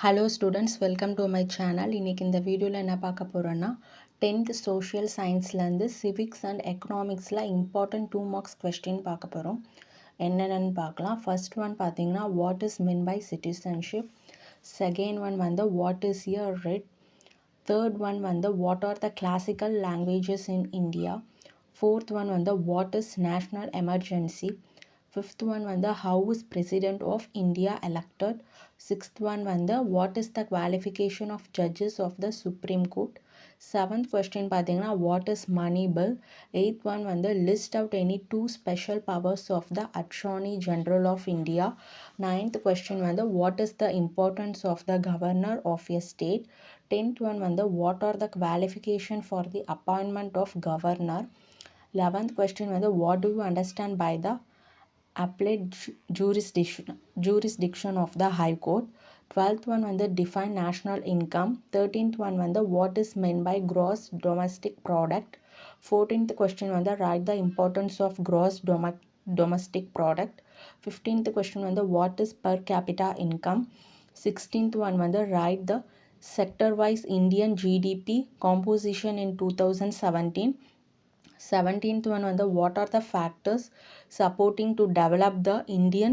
Hello students, welcome to my channel. இன்றைக்கி இந்த வீடியோவில் என்ன பார்க்க போகிறோன்னா 10th சோஷியல் சயின்ஸ்லேருந்து சிவிக்ஸ் அண்ட் எக்கனாமிக்ஸில் இம்பார்ட்டன்ட் 2 மார்க்ஸ் கொஸ்டின் பார்க்க போகிறோம். என்னென்னு பார்க்கலாம். ஃபர்ஸ்ட் ஒன் பார்த்தீங்கன்னா what is mean by citizenship. Second one வந்து what is a right. Third one வந்து what are the classical languages in India. Fourth one வந்து what is national emergency. Fifth one வந்து how is president of India elected. Sixth one வந்து what is the qualification of judges of the Supreme Court. Seventh question பார்த்தீங்கன்னா what is money bill. Eighth one வந்து list out any two special powers of the Attorney General of India. Ninth question வந்து what is the importance of the governor of a state. Tenth one வந்து what are the qualification for the appointment of governor. 11th question வந்து what do you understand by the appellate jurisdiction of the High Court. 12th one வந்து define national income. 13th one வந்து what is meant by gross domestic product. 14th question வந்து write the importance of gross domestic product. 15th question வந்து what is per capita income. 16th one வந்து write the sector wise Indian GDP composition in 2017. 17th one வந்து what are the factors supporting to develop the Indian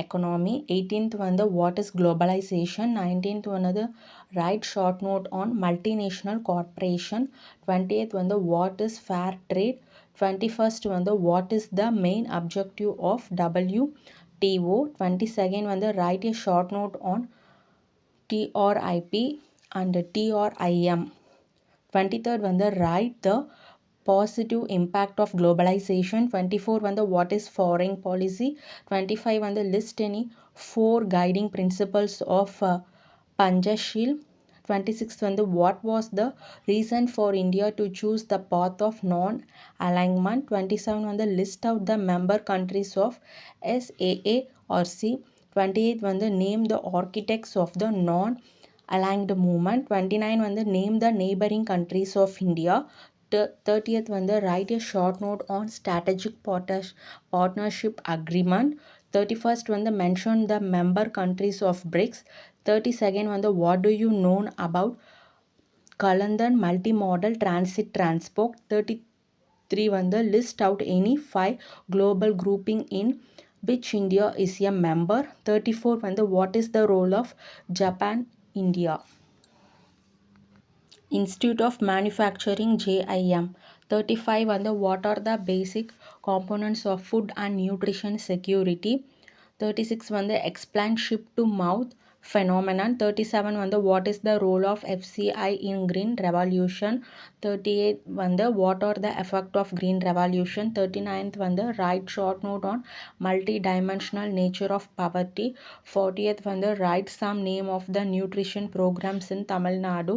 economy. 18th வந்து what is globalization. 19th வந்து write short note on multinational corporation. 20th வந்து what is fair trade. 21st வந்து what is the main objective of WTO. 22nd வந்து write a short note on TRIP and TRIM. 23rd வந்து write the positive impact of globalization. 24 வந்து what is foreign policy. 25 வந்து list any 4 guiding principles of Panchashil. 26 வந்து what was the reason for India to choose the path of non-alignment. 27 வந்து list out the member countries of SAARC. 28 வந்து name the architects of the non-aligned movement. 29 வந்து name the neighboring countries of India. 30th வந்து write a short note on strategic partnership agreement. 31st வந்து mention the member countries of BRICS. 32nd வந்து what do you know about Kalandan multimodal transit transport. 33 வந்து list out any 5 global grouping in which India is a member. 34 வந்து what is the role of Japan India. Institute of Manufacturing JIM. 35 வந்து what are the basic components of food and nutrition security. 36 வந்து explain ship to mouth phenomenon. 37 வந்து what is the role of FCI in green revolution. 38 வந்து what are the effect of green revolution. 39th வந்து write short note on multi-dimensional nature of poverty. 40th வந்து write some name of the nutrition programs in Tamil Nadu.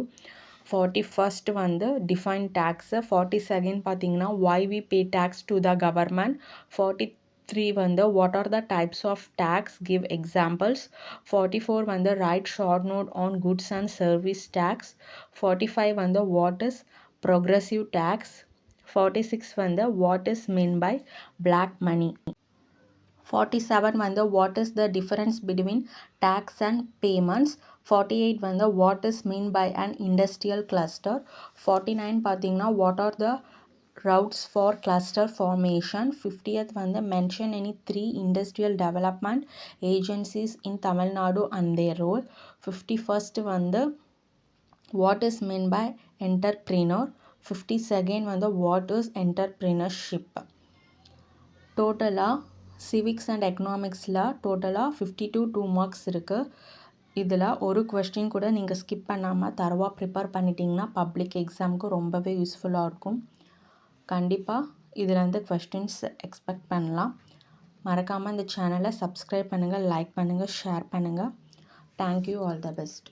41st வந்து define tax. 42nd பார்த்தீங்கன்னா why we pay tax to the government. 43 வந்து what are the types of tax, give examples. 44 வந்து write short note on goods and service tax. 45 வந்து what is progressive tax. 46 வந்து what is meant by black money. 47 வந்து what is the difference between tax and payments. 48 வந்து what is mean by an industrial cluster. 49 பார்த்தீங்கன்னா what are the routes for cluster formation. 50th வந்து mention any 3 industrial development agencies in Tamil Nadu and their role. 51st வந்து what is mean by entrepreneur. 52nd வந்து what is entrepreneurship. டோட்டலாக civics and எக்கனாமிக்ஸில் டோட்டலாக 52 2 marks இருக்குது. இதில் ஒரு question கூட நீங்கள் ஸ்கிப் பண்ணாமல் தரவாக ப்ரிப்பேர் பண்ணிட்டீங்கன்னா பப்ளிக் எக்ஸாமுக்கு ரொம்பவே யூஸ்ஃபுல்லாக இருக்கும். கண்டிப்பாக இதில் கொஸ்டின்ஸ் எக்ஸ்பெக்ட் பண்ணலாம். மறக்காமல் இந்த சேனலை சப்ஸ்கிரைப் பண்ணுங்கள், லைக் பண்ணுங்கள், ஷேர் பண்ணுங்கள். Thank you, all the best.